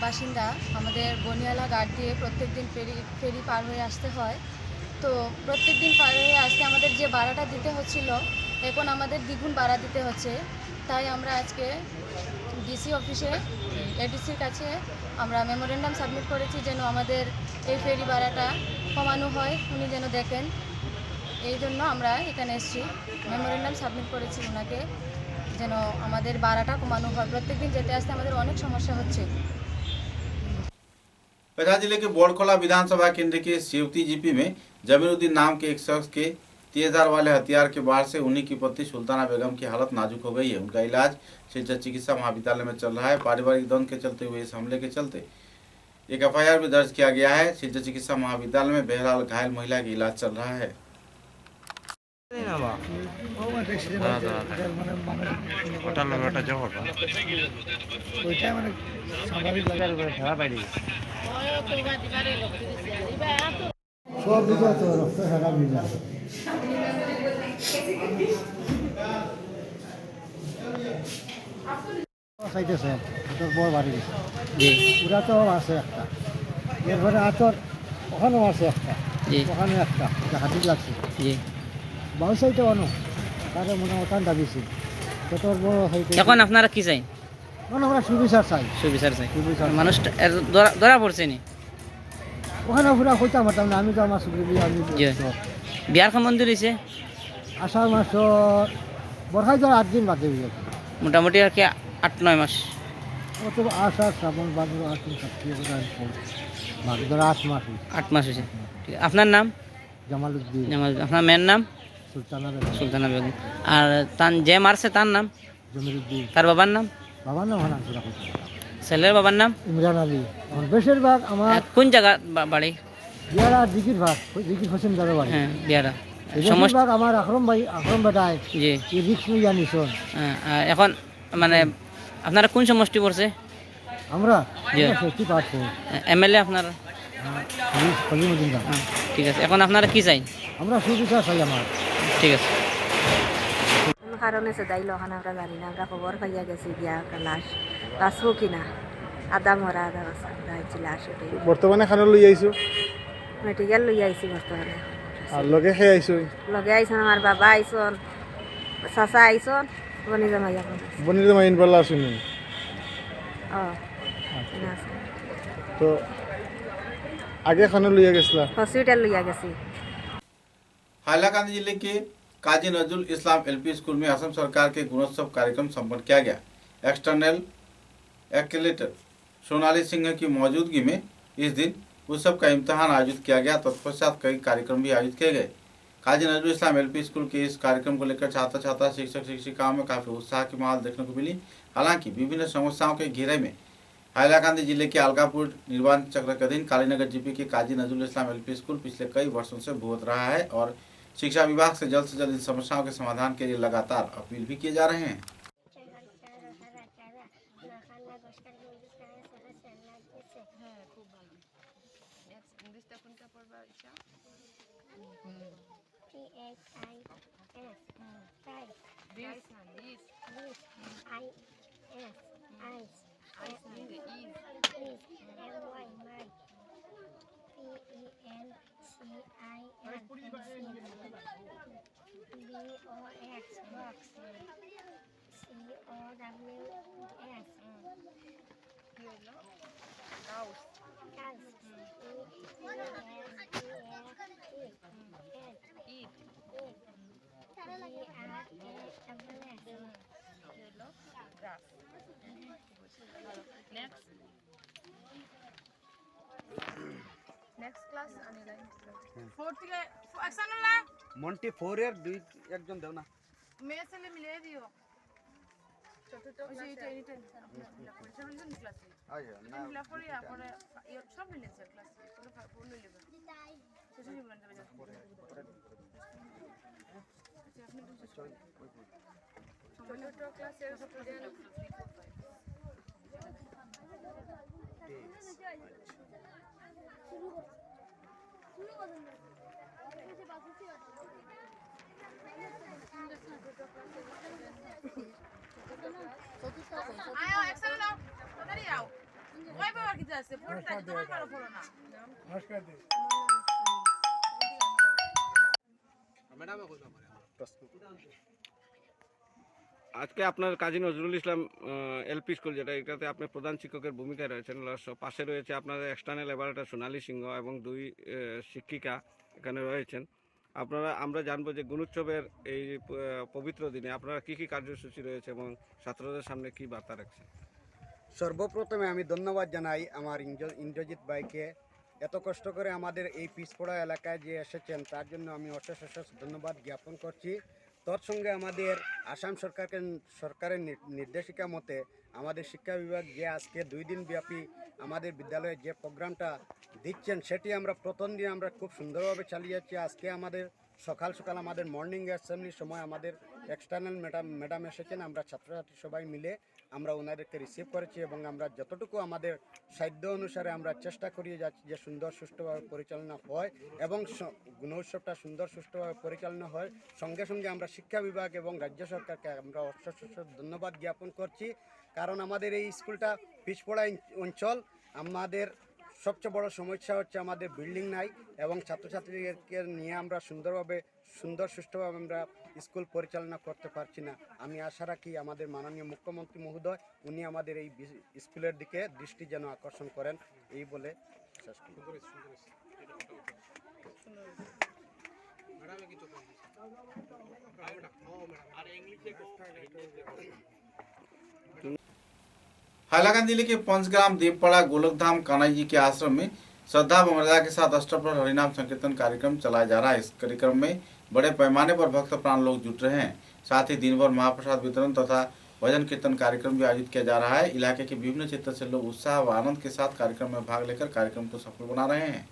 বাসিন্দা আমাদের বনিয়ালা ঘাট দিয়ে প্রত্যেকদিন ফেরি পার হয়ে আসতে হয়। তো প্রত্যেকদিন পার হয়ে আসতে আমাদের যে ভাড়াটা দিতে হচ্ছিল, এখন আমাদের দ্বিগুণ ভাড়া দিতে হচ্ছে। তাই আমরা আজকে ডিসি অফিসে এডিসির কাছে আমরা মেমোরেন্ডাম সাবমিট করেছি যেন আমাদের এই ফেরি ভাড়াটা কমানো হয়, উনি যেন দেখেন। এই জন্য আমরা এখানে এসেছি, মেমোরেন্ডাম সাবমিট করেছি ওনাকে যেন আমাদের ভাড়াটা কমানো হয়। প্রত্যেকদিন যেতে আসতে আমাদের অনেক সমস্যা হচ্ছে। कछार जिले के बोड़खोला विधानसभा केंद्र के सेवती जीपी में जमीरुद्दीन नाम के एक शख्स के तेजधार वाले हथियार के बाढ़ से उन्हीं की पत्नी सुल्ताना बेगम की हालत नाजुक हो गई है। उनका इलाज शिलचर चिकित्सा महाविद्यालय में चल रहा है। पारिवारिक द्वंद्व के चलते हुए इस हमले के चलते एक FIR भी दर्ज किया गया है। शिलचर चिकित्सा महाविद्यालय में बहरहाल घायल महिला का इलाज चल रहा है। চাইতেছে বড় বাড়ি গেছে ওরা তো আছে একটা, এরপরে আতর ওখানেও আছে একটা, ওখানে একটা হাতি লাগছে বাউ সাইডে অনো তারা মনে ওখান দাবিছে কত বড় হইতে। এখন আপনারা কি চাই? মানে আমরা সুবিচার চাই, সুবিচার চাই। মানুষ ধরা পড়ছে নি ওখানে পুরা হইতে পারতাম না। আমি তো আমার সুবিধা আমি বিয়ার সম্বন্ধ রয়েছে আষাঢ় মাসের বর্ষায় তো 8 দিন বাদে গেছে, মোটামুটি আর কি 8-9 মাস। ও তো আষাঢ় শ্রাবণ ভাদ্র আশ্বিন কার্তিক ভাদ্র 8 মাস। 8 মাস হয়েছে। আপনার নাম? জামালউদ্দিন। আপনার মেয়ের নাম? সুলতানা বেগম। আর তার যে মারছে তার নাম? জমিরুদ্দিন। তার বাবার নাম? বাবার নাম ছেলের বাবার নাম? ইমরান আলী। বেশিরভাগ আমার কোন জায়গা বাড়ি? বিয়ারা দিকির ভাগ দিকির হোসেন দাদা বাড়ি হ্যাঁ বিয়ারা বেশিরভাগ আমার আকরম বেটায় জি এই রিক্স লইয়া নিছন। আর এখন মানে আপনারা কোন সমষ্টি পড়ছে? আমরা জি। 65 এমএলএ আপনার? কলিমুদ্দিন। ঠিক আছে, এখন আপনারা কি চাই? আমরা সুবিধা চাই আমার। ঠিক আছে। কোন কারণে সে দাইল ওখানে আমরা জানি না, আমরা খবর পাইয়া গেছি গিয়া লাশ বাঁচবো কিনা, আধা মরা আধা বাঁচা হয়েছে লাশ। ওটাই বর্তমানে খানো লই আইছো মেডিকেল লই আইছি বর্তমানে। আর লগে খেয়ে আইছো? লগে আইসন আমার বাবা আইসন, চাচা আইসন, বনি জামাই এখন বনির জামাই ইনবাল্লা আসুন। তো आगे खाना लिया गया हॉस्पिटल लिया गया। हाइलाकांदी जिले के काजी नजरुल इस्लाम एलपी स्कूल में असम सरकार के गुणोत्सव कार्यक्रम संपन्न किया गया। एक्सटर्नल एक्लेटर सोनाली सिंह की मौजूदगी में इस दिन उत्सव का इम्तहान आयोजित किया गया। तत्पश्चात कई कार्यक्रम भी आयोजित किए गए। काजी नजरुल इस्लाम एलपी स्कूल के इस कार्यक्रम को लेकर छात्र छात्रा शिक्षक शिक्षिकाओं में काफी उत्साह की माहौल देखने को मिली। हालांकि विभिन्न समस्याओं के घेरे में हाइलाकांदी जिले के अलकापुर निर्वाचन चक्र के अधीन कालीनगर जीपी के काजी नजरुल इस्लाम एलपी स्कूल पिछले कई वर्षों से भुगत रहा है और शिक्षा विभाग से जल्द इन समस्याओं के समाधान के लिए लगातार अपील भी किए जा रहे हैं। नेक्स्ट क्लास आने लगे 4 থেকে অ্যাকশন না মন্টি 4 এর দুই একজন দাও না মেয়ে ছেলে মিলিয়ে দিও চতুর্থ ক্লাসে এটা সেভেন ক্লাসে আচ্ছা না মিলা পড়ি পরে সব মিলেছে ক্লাসে কোনো পড়ল লিবা সেটা নিবেন যাবে আচ্ছা আপনি চতুর্থ ক্লাসের স্টুডেন্ট আজকে আপনার কাজী নজরুল ইসলাম এলপি স্কুল যেটা এটাতে আপনি প্রধান শিক্ষকের ভূমিকায় রয়েছেন, পাশে রয়েছে আপনাদের এক্সটার্নাল ল্যাবরেটরি সোনালী সিংহ এবং দুই শিক্ষিকা এখানে রয়েছেন। আমরা জানবো যে গুণোৎসবের এই পবিত্র দিনে আপনারা কি কি কার্যসূচি রয়েছে এবং ছাত্রদের সামনে কি বার্তা রাখছেন? সর্বপ্রথমে আমি ধন্যবাদ জানাই আমার ইন্দ্রজিৎ ভাইকে, এত কষ্ট করে আমাদের এই পিছপড়া এলাকায় যে এসেছেন তার জন্য আমি অশেষ ধন্যবাদ জ্ঞাপন করছি। তৎসঙ্গে আমাদের আসাম সরকারের নির্দেশিকা মতে আমাদের শিক্ষা বিভাগ যে আজকে 2 দিন ব্যাপী আমাদের বিদ্যালয়ে যে প্রোগ্রামটা দিচ্ছেন সেটি আমরা প্রথম দিন আমরা খুব সুন্দরভাবে চালিয়ে যাচ্ছি। আজকে আমাদের সকাল আমাদের মর্নিং অ্যাসেম্বলির সময় আমাদের এক্সটার্নাল ম্যাডাম এসেছেন, আমরা ছাত্রছাত্রী সবাই মিলে আমরা ওনাদেরকে রিসিভ করেছি এবং আমরা যতটুকু আমাদের সাধ্য অনুসারে আমরা চেষ্টা করিয়ে যাচ্ছি যে সুন্দর সুষ্ঠুভাবে পরিচালনা হয় এবং গুণোৎসবটা সুন্দর সুষ্ঠুভাবে পরিচালনা হয়। সঙ্গে সঙ্গে আমরা শিক্ষা বিভাগ এবং রাজ্য সরকারকে আমরা অশেষ ধন্যবাদ জ্ঞাপন করছি, কারণ আমাদের এই স্কুলটা পিছপড়া অঞ্চল। আমাদের সবচেয়ে বড় সমস্যা হচ্ছে আমাদের বিল্ডিং নাই এবং ছাত্রছাত্রীদেরকে নিয়ে আমরা সুষ্ঠুভাবে আমরা স্কুল পরিচালনা করতে পারছি না। আমি আশা রাখি আমাদের মাননীয় মুখ্যমন্ত্রী মহোদয় উনি আমাদের এই স্কুলের দিকে দৃষ্টি যেন আকর্ষণ করেন, এই বলে শেষ করি। हाइलाकांदी जिले के पंचग्राम देवपड़ा गोलकधाम कान्हाई जी के आश्रम में श्रद्धा व मर्यादा के साथ अष्टप्रहर हरिनाम संकीर्तन कार्यक्रम चलाया जा रहा है। इस कार्यक्रम में बड़े पैमाने पर भक्त प्राण लोग जुट रहे हैं। साथ ही दिन भर महाप्रसाद वितरण तथा भजन कीर्तन कार्यक्रम भी आयोजित किया जा रहा है। इलाके के विभिन्न क्षेत्र से लोग उत्साह व आनंद के साथ कार्यक्रम में भाग लेकर कार्यक्रम को सफल बना रहे हैं।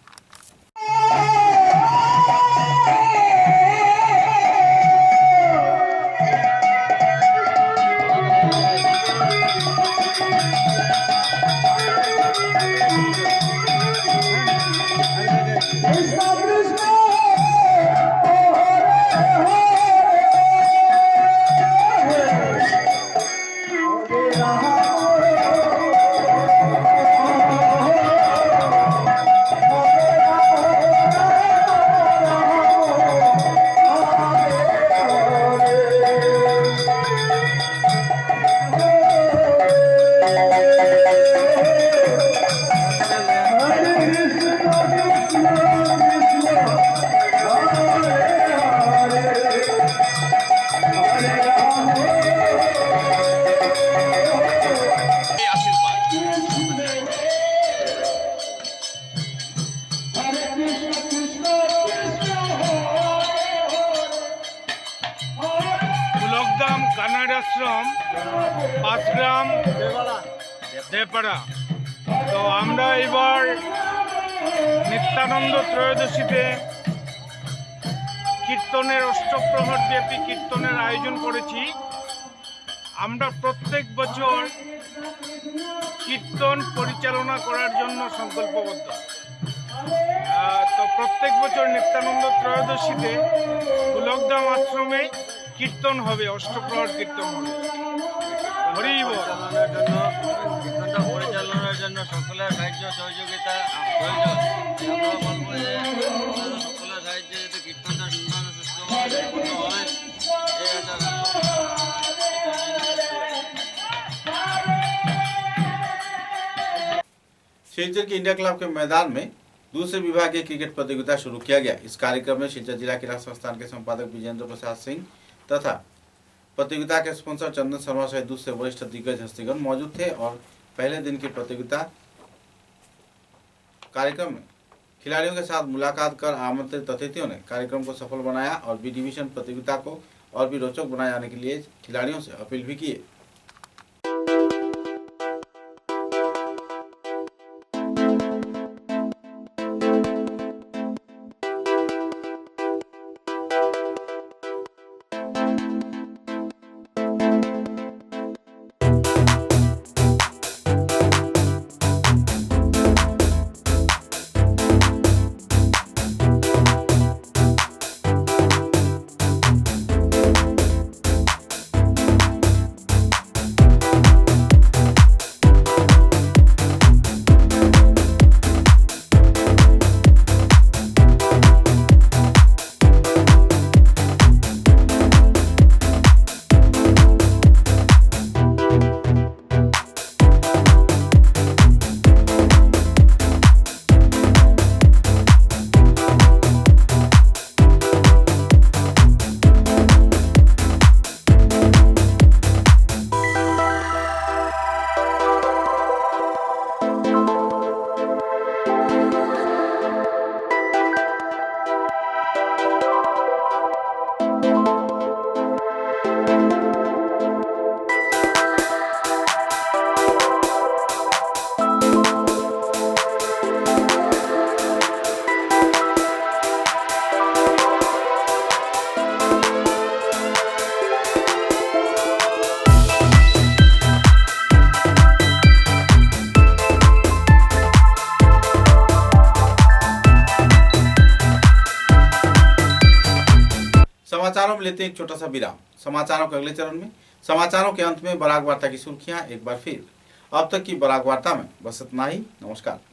পুলকদাম কানাড আশ্রম 5 গ্রাম দেপাড়া। তো আমরা এবার নিত্যানন্দ ত্রয়োদশীতে কীর্তনের অষ্টপ্রহর ব্যাপী কীর্তনের আয়োজন করেছি। আমরা প্রত্যেক বছর কীর্তন পরিচালনা করার জন্য সংকল্পবদ্ধ। তো প্রত্যেক বছর নিত্যানন্দ ত্রয়োদশীতে পুলকদাম আশ্রমে কীর্তন হবে, অষ্টপ্রহর কীর্তন হবে। হরি বল। কীর্তনটা পরিচালনার জন্য সকলের সাহায্য সহযোগিতা প্রয়োজন। আমরা বলবো যে সকলের সাহায্যে যাতে কীর্তনটা সুন্দর সুস্থভাবে সম্পন্ন হয় এই আশা রাখবো। शिलचर के इंडिया क्लब के मैदान में दूसरे विभाग की क्रिकेट प्रतियोगिता शुरू किया गया। इस कार्यक्रम में शिलचर जिला क्रीड़ा संस्थान के संपादक विजेंद्र प्रसाद सिंह तथा प्रतियोगिता के स्पॉन्सर चंदन शर्मा सहित दूसरे वरिष्ठ दिग्गज हस्तीगण मौजूद थे। और पहले दिन की प्रतियोगिता कार्यक्रम में खिलाड़ियों के साथ मुलाकात कर आमंत्रित अतिथियों ने कार्यक्रम को सफल बनाया और बी डिवीजन प्रतियोगिता को और भी रोचक बनाए जाने के लिए खिलाड़ियों से अपील भी किए। समाचारों में लेते हैं एक छोटा सा विराम। समाचारों के अगले चरण में समाचारों के अंत में बराक वार्ता की सुर्खियां एक बार फिर। अब तक की बराक वार्ता में बस इतना ही। नमस्कार।